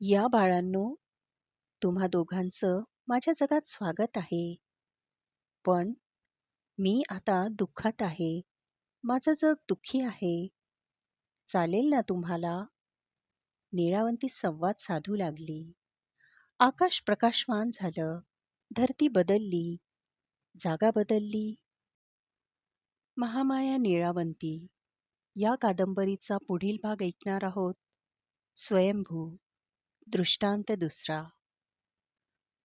या बाळांनो, तुम्हा दोघांचं माझ्या जगात स्वागत आहे. पण मी आता दुःखात आहे. माझं जग दुःखी आहे. चालेल ना तुम्हाला? निळावंती संवाद साधू लागली. आकाश प्रकाशमान झालं. धरती बदलली. जागा बदलली. महामाया निळावंती या कादंबरीचा पुढील भाग ऐकणार आहोत. स्वयंभू दृष्टांत दुसरा.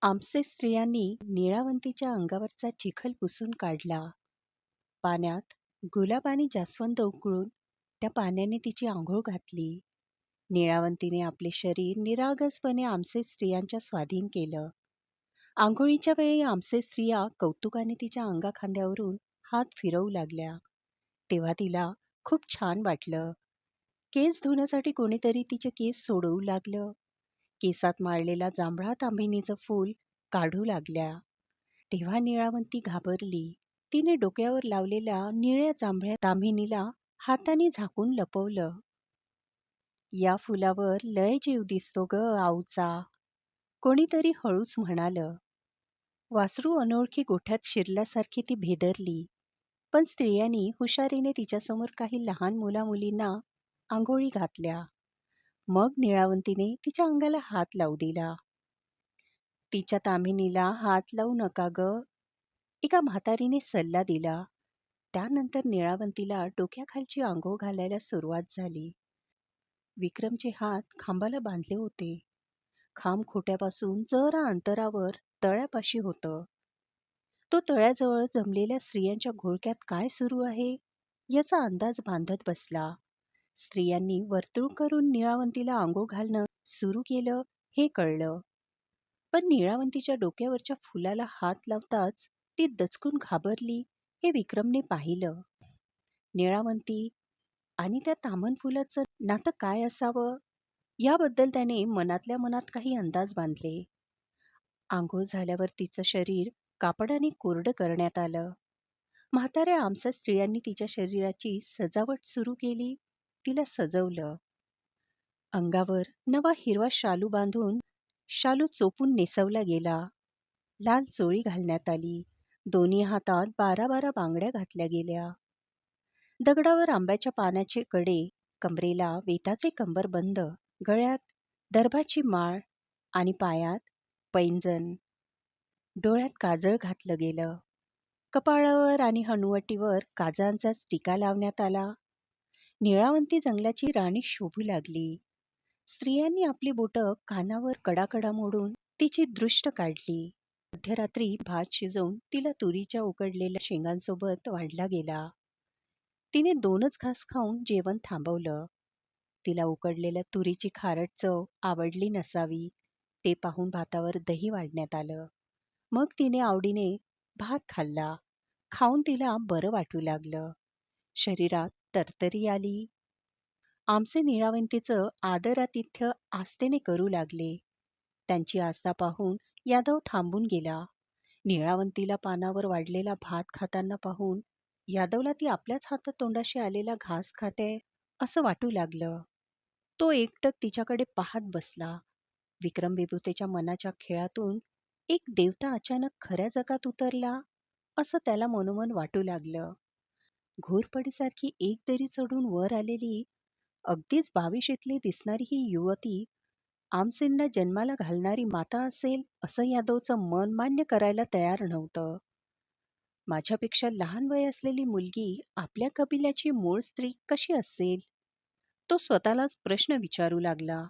आमचे स्त्रियांनी निळावंतीच्या अंगावरचा चिखल पुसून काढला. पाण्यात गुलाब आणि जास्वंद उकळून त्या पाण्याने तिची आंघोळ घातली. निळावंतीने आपले शरीर निरागसपणे आमचे स्त्रियांच्या स्वाधीन केलं. आंघोळीच्या वेळी आमचे स्त्रिया कौतुकाने तिच्या अंगाखांद्यावरून हात फिरवू लागल्या. तेव्हा तिला खूप छान वाटलं. केस धुण्यासाठी कोणीतरी तिचे केस सोडवू लागलं. केसात माळलेला जांभळा तांबिणीचं फूल काढू लागल्या. तेव्हा निळावंती घाबरली. तिने डोक्यावर लावलेल्या निळ्या जांभळ्या दामिनीला हाताने झाकून लपवलं. या फुलावर लय जीव दिसतो ग आऊचा, कोणीतरी हळूच म्हणालं. वासरू अनोळखी गोठ्यात शिरल्यासारखी ती भेदरली. पण स्त्रियांनी हुशारीने तिच्यासमोर काही लहान मुलामुलींना आंघोळी घातल्या. मग निळावंतीने तिच्या अंगाला हात लावू दिला. तिच्या ताम्हिणीला हात लावू नका ग, एका म्हातारीने सल्ला दिला. त्यानंतर निळावंतीला डोक्याखालची आंघोळ घालायला सुरुवात झाली. विक्रमचे हात खांबाला बांधले होते. खांब खोट्यापासून जरा अंतरावर तळ्यापाशी होतं. तो तळ्याजवळ जमलेल्या स्त्रियांच्या घोळक्यात काय सुरू आहे याचा अंदाज बांधत बसला. स्त्रियांनी वर्तुळ करून निळावंतीला आंघोळ घालणं सुरू केलं हे कळलं. पण निळावंतीच्या डोक्यावरच्या फुलाला हात लावताच ती दचकून घाबरली हे विक्रमने पाहिलं. निळावंती आणि त्या ताम्हण फुलाचं नातं काय असावं याबद्दल त्याने मनातल्या मनात काही अंदाज बांधले. आंघोळ झाल्यावर तिचं शरीर कापडाने कोरडं करण्यात आलं. म्हाताऱ्या आमच्या स्त्रियांनी तिच्या शरीराची सजावट सुरू केली. तिला सजवलं. अंगावर नवा हिरवा शालू बांधून शालू चोपून नेसवला गेला. लाल चोळी घालण्यात आली. दोन्ही हातात 12-12 बांगड्या घातल्या गेल्या. दगडावर आंब्याच्या पानाचे कडे, कमरेला वेताचे कंबरबंद, गळ्यात दर्भाची माळ आणि पायात पैंजण. डोळ्यात काजळ घातलं गेलं. कपाळावर आणि हनुवटीवर काजळांचा टिका लावण्यात आला. निळावंती जंगलाची राणी शोभू लागली. स्त्रियांनी आपली बोटं कानावर कडाकडा मोडून तिची दृष्ट काढली. मध्यरात्री भात शिजवून तिला तुरीच्या उकडलेल्या शेंगांसोबत वाढला गेला. तिने 2च घास खाऊन जेवण थांबवलं. तिला उकडलेल्या तुरीची खारट चव आवडली नसावी ते पाहून भातावर दही वाढण्यात आलं. मग तिने आवडीने भात खाल्ला. खाऊन तिला बरं वाटू लागलं. शरीरात तरतरी आली. आमचे निळावंतीचं आदरातिथ्य आस्थेने करू लागले. त्यांची आस्था पाहून यादव थांबून गेला. निळावंतीला पानावर वाढलेला भात खाताना पाहून यादवला ती आपल्याच हातातोंडाशी आलेला घास खाते असं वाटू लागलं. तो एकटक तिच्याकडे पाहत बसला. विक्रमविभूतेच्या मनाच्या खेळातून एक देवता अचानक खऱ्या जगात उतरला असं त्याला मनोमन वाटू लागलं. घोरपडीसारखी एक दरी चढून वर आलेली, अगदीच 22शीतली दिसणारी ही युवती आमसेंना जन्माला घालणारी माता असेल असं यादवचं मन मान्य करायला तयार नव्हतं. माझ्यापेक्षा लहान वय असलेली मुलगी आपल्या कबिल्याची मूळ स्त्री कशी असेल? तो स्वतःलाच प्रश्न विचारू लागला.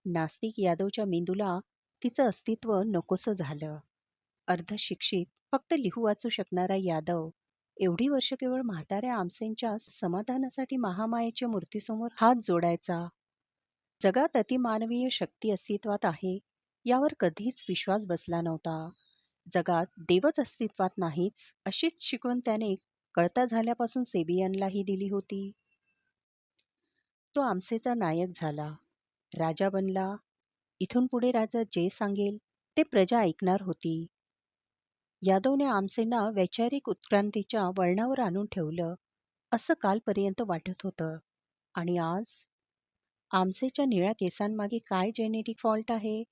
नास्तिक यादवच्या मेंदूला तिचं अस्तित्व नकोसं झालं. अर्धशिक्षित, फक्त लिहू वाचू शकणारा यादव एवढी वर्ष केवळ म्हाताऱ्या आमसेंच्या समाधानासाठी महामायेच्या मूर्तीसमोर हात जोडायचा. जगात अतिमानवीय शक्ती अस्तित्वात आहे यावर कधीच विश्वास बसला नव्हता. जगात देवच अस्तित्वात नाहीच अशीच शिकवण त्याने कळता झाल्यापासून सेबियनलाही दिली होती. तो आमसेचा नायक झाला. राजा बनला. इथून पुढे राजा जे सांगेल ते प्रजा ऐकणार होती. यादवने आमसेंना वैचारिक उत्क्रांतीच्या वळणावर आणून ठेवलं असं कालपर्यंत वाटत होतं. आणि आज आमसेच्या निळ्या केसांमागे काय जेनेटिक फॉल्ट आहे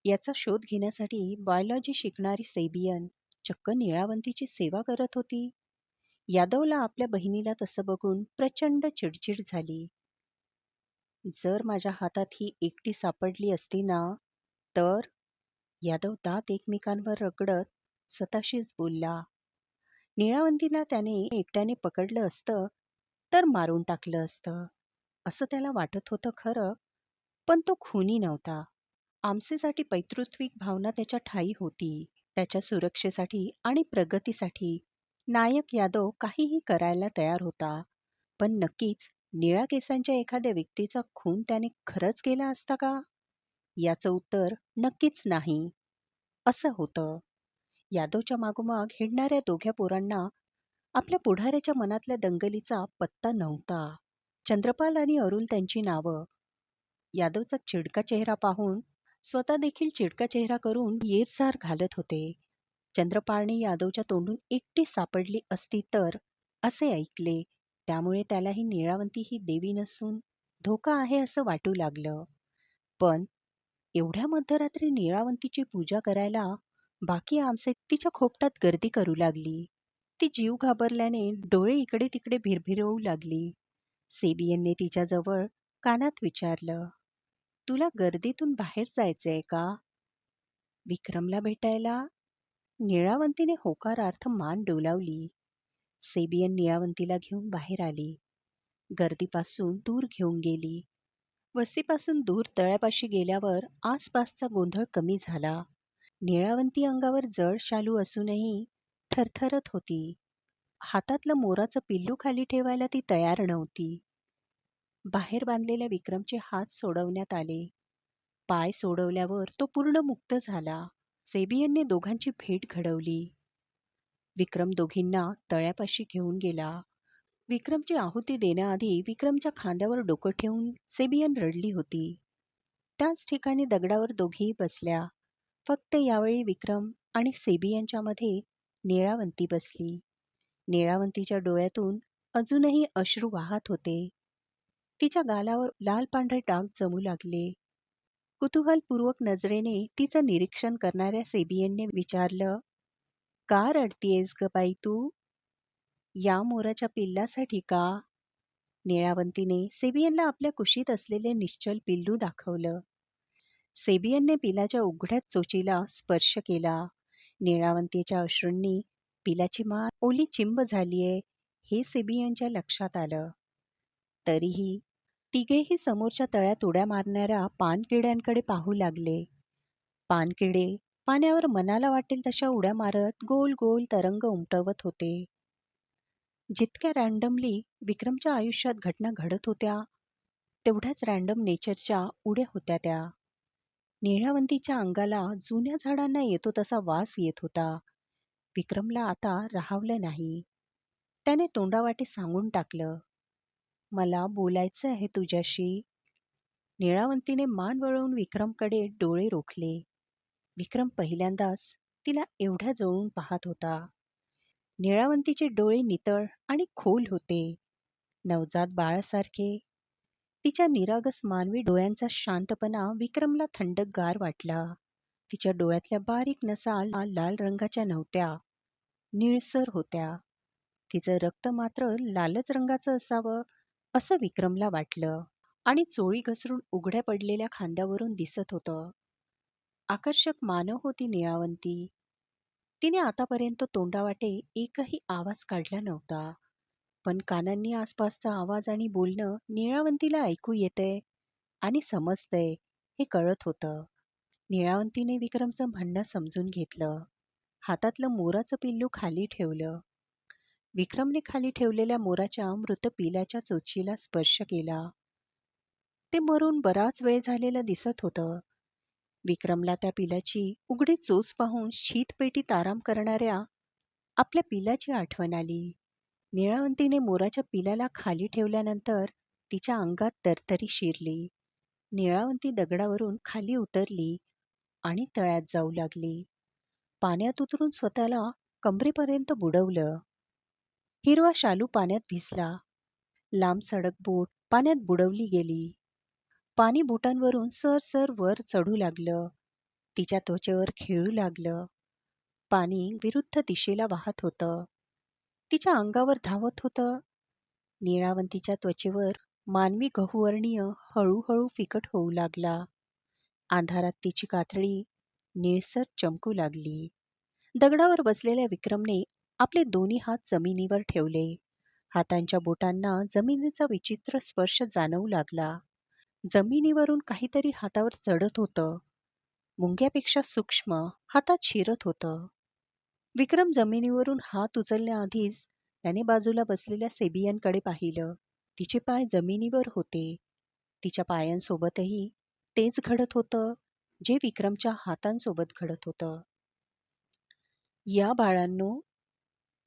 याचा शोध घेण्यासाठी बायोलॉजी शिकणारी सेबियन चक्क निळावंतीची सेवा करत होती. यादवला आपल्या बहिणीला तसं बघून प्रचंड चिडचिड झाली. जर माझ्या हातात ही एकटी सापडली असती ना, तर यादव दात एकमेकांवर रगडत स्वतःशीच बोलला. निळावंतीला त्याने एकट्याने पकडलं असतं तर मारून टाकलं असतं, असं त्याला वाटत होतं खरं, पण तो खुनी नव्हता. आमसेसाठी पैतृत्विक भावना त्याच्या ठायी होती. त्याच्या सुरक्षेसाठी आणि प्रगतीसाठी नायक यादव काहीही करायला तयार होता. पण नक्कीच निळ्या केसांच्या एखाद्या व्यक्तीचा खून त्याने खरंच केला असता का? याचं उत्तर नक्कीच नाही, असं होतं. यादवच्या मागोमाग हिंडणाऱ्या दोघ्या पोरांना आपल्या पुढाऱ्याच्या मनातल्या दंगलीचा पत्ता नव्हता. चंद्रपाल आणि अरुल त्यांची नावं. यादवचा चिडका चेहरा पाहून स्वतः देखील चिडका चेहरा करून येरझार घालत होते. चंद्रपाळने यादवच्या तोंडून एकटी सापडली असती तर, असे ऐकले. त्यामुळे त्यालाही निळावंती ही देवी नसून धोका आहे असं वाटू लागलं. पण एवढ्या मध्यरात्री निळावंतीची पूजा करायला बाकी आमचे तिच्या खोपटात गर्दी करू लागली. ती जीव घाबरल्याने डोळे इकडे तिकडे भिरभिरवू लागली. सेबियनने तिच्याजवळ कानात विचारलं, तुला गर्दीतून बाहेर जायचंय का? विक्रमला भेटायला? निळावंतीने होकारार्थ मान डोलावली. सेबियन निळावंतीला घेऊन बाहेर आली. गर्दीपासून दूर घेऊन गेली. वस्तीपासून दूर तळ्यापाशी गेल्यावर आसपासचा गोंधळ कमी झाला. निळावंती अंगावर जड शालू असूनही थरथरत होती. हातातलं मोराचं पिल्लू खाली ठेवायला ती तयार नव्हती. बाहेर बांधलेल्या विक्रमचे हात सोडवण्यात आले. पाय सोडवल्यावर तो पूर्ण मुक्त झाला. सेबियनने दोघांची भेट घडवली. विक्रम दोघींना तळ्यापाशी घेऊन गेला. विक्रमची आहुती देण्याआधी विक्रमच्या खांद्यावर डोकं ठेवून सेबियन रडली होती. त्याच ठिकाणी दगडावर दोघीही बसल्या. फक्त यावेळी विक्रम आणि सेबियनच्या मध्ये निळावंती बसली. निळावंतीच्या डोळ्यातून अजूनही अश्रू वाहत होते. तिच्या गालावर लाल पांढरे डाग जमू लागले. कुतूहलपूर्वक नजरेने तिचं निरीक्षण करणाऱ्या सेबियनने विचारलं, का रडतीयेस ग बाई तू? या मोराच्या पिल्लासाठी का? निळावंतीने सेबियनला आपल्या कुशीत असलेले निश्चल पिल्लू दाखवलं. सेबियनने पिलाच्या उघड्या चोचीला स्पर्श केला. निळावंतीच्या अश्रूंनी पिलाची मान ओली चिंब झालीये हे सेबियनच्या लक्षात आलं. तरीही तिघेही समोरच्या तळ्यात उड्या मारणाऱ्या पाणकिड्यांकडे पाहू लागले. पाणकिडे पाण्यावर मनाला वाटेल तशा उड्या मारत गोल गोल तरंग उमटवत होते. जितक्या रॅन्डमली विक्रमच्या आयुष्यात घटना घडत होत्या, तेवढ्याच रॅन्डम नेचरच्या उड्या होत्या त्या. निळावंतीच्या अंगाला जुन्या झाडांना येतो तसा वास येत होता. विक्रमला आता राहावलं नाही. त्याने तोंडावाटे सांगून टाकलं, मला बोलायचं आहे तुझ्याशी. निळावंतीने मान वळवून विक्रमकडे डोळे रोखले. विक्रम पहिल्यांदाच तिला एवढ्या जवळून पाहत होता. निळावंतीचे डोळे नितळ आणि खोल होते, नवजात बाळासारखे. तिच्या निरागस मानवी डोळ्यांचा शांतपणा विक्रमला थंडगार वाटला. तिच्या डोळ्यातल्या बारीक नसा लाल रंगाच्या नव्हत्या, निळसर होत्या. तिचं रक्त मात्र लालच रंगाचं असावं असं विक्रमला वाटलं. आणि चोळी घसरून उघड्या पडलेल्या खांद्यावरून दिसत होतं. आकर्षक मानव होती निळावंती. तिने आतापर्यंत तोंडावाटे एकही आवाज काढला नव्हता. पण कानांनी आसपासचा आवाज आणि बोलणं निळावंतीला ऐकू येतंय आणि समजतंय हे कळत होतं. निळावंतीने विक्रमचं म्हणणं समजून घेतलं. हातातलं मोराचं पिल्लू खाली ठेवलं. विक्रमने खाली ठेवलेल्या मोराच्या मृत पिलाच्या चोचीला स्पर्श केला. ते मरून बराच वेळ झालेलं दिसत होतं. विक्रमला त्या पिलाची उघडी चोच पाहून शीतपेटीत आराम करणाऱ्या आपल्या पिलाची आठवण आली. निळावंतीने मोराच्या पिलाला खाली ठेवल्यानंतर तिच्या अंगात तरतरी शिरली. निळावंती दगडावरून खाली उतरली आणि तळ्यात जाऊ लागली. पाण्यात उतरून स्वतःला कमरेपर्यंत बुडवलं. हिरवा शालू पाण्यात भिजला. लांब सडक बोट पाण्यात बुडवली गेली. पाणी बोटांवरून सरसर वर चढू लागलं. तिच्या त्वचेवर खेळू लागलं. पाणी विरुद्ध दिशेला वाहत होतं. तिच्या अंगावर धावत होतं. निळावंतीच्या त्वचेवर मानवी गहुवर्णीय हळूहळू फिकट होऊ लागला. अंधारात तिची कातडी निळसर चमकू लागली. दगडावर बसलेल्या विक्रमने आपले दोन्ही हात जमिनीवर ठेवले. हातांच्या बोटांना जमिनीचा विचित्र स्पर्श जाणवू लागला. जमिनीवरून काहीतरी हातावर चढत होतं. मुंग्यापेक्षा सूक्ष्म हातात शिरत होतं. विक्रम जमिनीवरून हात उचलण्याआधीच त्याने बाजूला बसलेल्या सेबियनकडे पाहिलं. तिचे पाय जमिनीवर होते. तिच्या पायांसोबतही तेच घडत होतं जे विक्रमच्या हातांसोबत घडत होतं. या बाळांनो,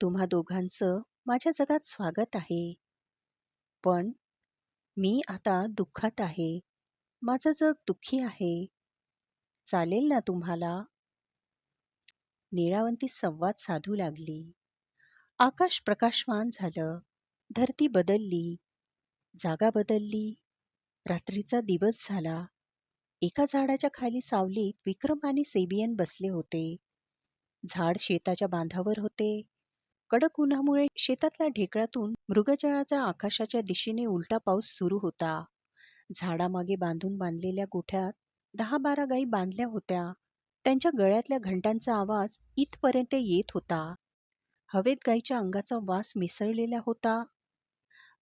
तुम्हा दोघांचं माझ्या जगात स्वागत आहे. पण मी आता दुःखात आहे. माझं जग दुःखी आहे. चालेल ना तुम्हाला? निळावंती संवाद साधू लागली. आकाश प्रकाशमान झालं. धरती बदलली. जागा बदलली. रात्रीचा दिवस झाला. एका झाडाच्या खाली सावलीत विक्रम आणि सेबियन बसले होते. झाड शेताच्या बांधावर होते. कडक उन्हामुळे शेतातल्या ढेकळातून मृगजळाचा आकाशाच्या दिशेने उलटा पाऊस सुरू होता. झाडामागे बांधलेल्या गोठ्यात 10-12 गायी बांधल्या होत्या. त्यांच्या गळ्यातल्या घंटांचा आवाज इथपर्यंत येत होता. हवेत गायीच्या अंगाचा वास मिसळलेला होता.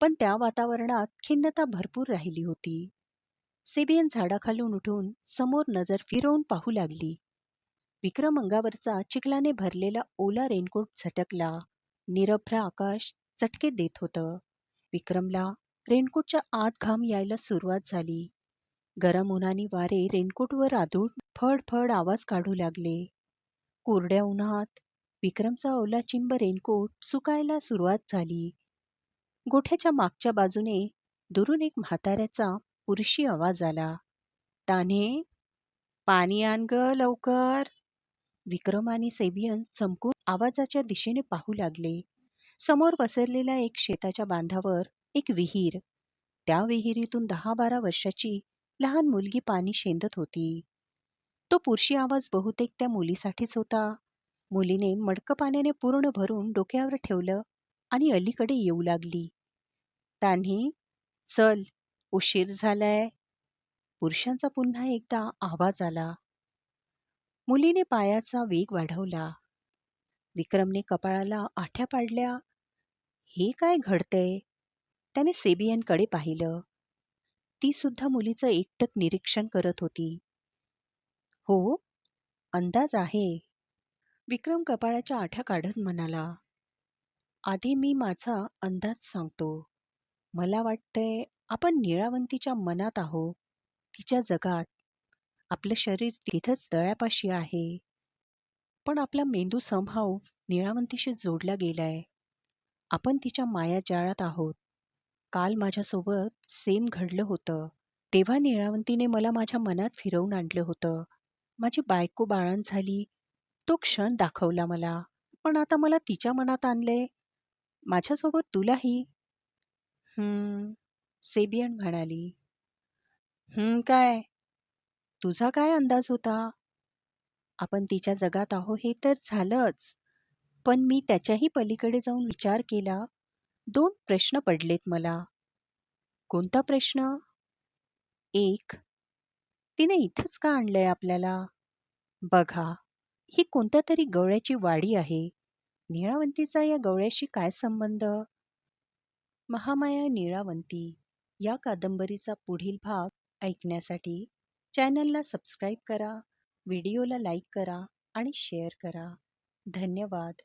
पण त्या वातावरणात खिन्नता भरपूर राहिली होती. सेबियन झाडाखालून उठून समोर नजर फिरवून पाहू लागली. विक्रम अंगावरचा चिखलाने भरलेला ओला रेनकोट झटकला. निरभ्र आकाश चटके देत होतं. विक्रमला रेनकोटच्या आत घाम यायला सुरुवात झाली. गरम उन्हाने वारे रेनकोटवर आदळून फड आवाज काढू लागले. कोरड्या उन्हात विक्रमचा ओला चिंब रेनकोट सुकायला सुरुवात झाली. गोठ्याच्या मागच्या बाजूने दुरून एक म्हाताऱ्याचा पुरुषी आवाज आला. "तान्हे, पाणी आण ग लवकर." विक्रम आणि सेबियन चमकून आवाजाच्या दिशेने पाहू लागले. समोर पसरलेल्या एक शेताच्या बांधावर एक विहीर. त्या विहिरीतून 10-12 वर्षाची लहान मुलगी पाणी शेंदत होती. तो पुरुषी आवाज बहुतेक त्या मुलीसाठीच होता. मुलीने मडकं पाण्याने पूर्ण भरून डोक्यावर ठेवलं आणि अलीकडे येऊ लागली. "तान्ही, चल, उशीर झालाय." पुरुषांचा पुन्हा एकदा आवाज आला. मुलीने पायाचा वेग वाढवला. विक्रमने कपाळाला आठ्या पाडल्या. हे काय घडतंय? त्याने सेबियनकडे पाहिलं. ती सुद्धा मुलीचं एकटक निरीक्षण करत होती. "हो, अंदाज आहे." विक्रम कपाळाच्या आठ्या काढत म्हणाला. "आधी मी माझा अंदाज सांगतो. मला वाटतंय आपण निळावंतीच्या मनात आहोत, तिच्या जगात. आपलं शरीर तिथंच तळ्यापाशी आहे. पण आपला मेंदू समहाऊ निळावंतीशी जोडला गेलाय. आपण तिच्या मायाजाळात आहोत. काल माझ्यासोबत सेम घडलं होतं. तेव्हा निळावंतीने मला माझ्या मनात फिरवून आणलं होतं. माझी बायको बाळंत झाली. तो क्षण दाखवला मला. पण आता मला तिच्या मनात आणलंय. माझ्यासोबत तुलाही." सेबियन म्हणाली. काय? तुझा काय अंदाज होता?" "आपण तिच्या जगात आहो हे तर झालंच. पण मी त्याच्याही पलीकडे जाऊन विचार केला. 2 प्रश्न पडलेत मला." "कोणता प्रश्न?" "एक, तिने इथंच का आणलंय आपल्याला? बघा, ही कोणत्यातरी गवळ्याची वाडी आहे. निळावंतीचा या गवळ्याशी काय संबंध?" महामाया निळावंती या कादंबरीचा पुढील भाग ऐकण्यासाठी चॅनलला सबस्क्राईब करा, व्हिडिओला लाईक करा आणि शेअर करा. धन्यवाद.